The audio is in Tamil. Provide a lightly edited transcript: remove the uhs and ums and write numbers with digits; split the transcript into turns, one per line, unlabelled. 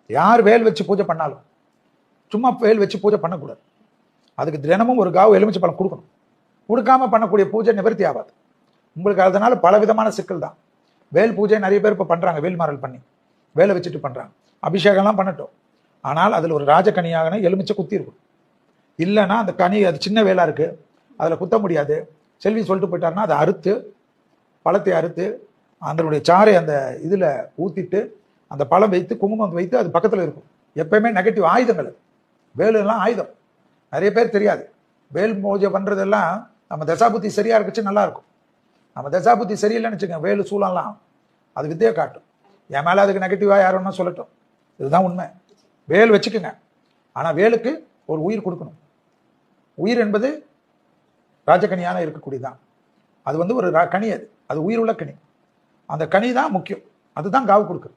யார் வேல் வச்சு பூஜை பண்ணாலும் சும்மா வேல் வச்சு பூஜை பண்ணக்கூடாது. அதுக்கு தினமும் ஒரு காவு எலுமிச்சை பழம் கொடுக்கணும். கொடுக்காம பண்ணக்கூடிய பூஜை நிவர்த்தி ஆகாது. உங்களுக்கு அதனால பல விதமான சிக்கல் தான். வேல் பூஜை நிறைய பேர் இப்போ பண்ணுறாங்க, வேல்மாறல் பண்ணி வேலை வச்சுட்டு பண்ணுறாங்க. அபிஷேகம்லாம் பண்ணட்டும், ஆனால் அதில் ஒரு ராஜகனியாக எலுமிச்சை குத்தி இருக்கும். இல்லைன்னா அந்த கனி அது சின்ன வேலாக இருக்குது, அதில் குத்த முடியாது, செல்வி சொல்லிட்டு போயிட்டாருன்னா அதை அறுத்து, பழத்தை அறுத்து அதனுடைய சாறை அந்த இதில் ஊற்றிட்டு அந்த பழம் வைத்து குங்குமம் வைத்து அது பக்கத்தில் இருக்கும். எப்பயுமே நெகட்டிவ் ஆயுதங்கள். வேலுலாம் ஆயுதம். நிறைய பேர் தெரியாது. வேல் பூஜை பண்ணுறதெல்லாம் நம்ம தசாபுத்தி சரியாக இருக்குச்சு நல்லா இருக்கும். நம்ம தசாபுத்தி சரியில்லைன்னு வச்சுக்கோங்க, வேலு சூழலாம் அது வித்தையை காட்டும். என் மேலே அதுக்கு நெகட்டிவாக யாருன்னா சொல்லட்டும், இதுதான் உண்மை. வேல் வச்சுக்கோங்க, ஆனால் வேலுக்கு ஒரு உயிர் கொடுக்கணும். உயிர் என்பது ராஜகனியான இருக்கக்கூடியதான். அது ஒரு கனி, அது உயிர் உள்ள கனி. அந்த கனி தான் முக்கியம். அதுதான் காவு கொடுக்குது.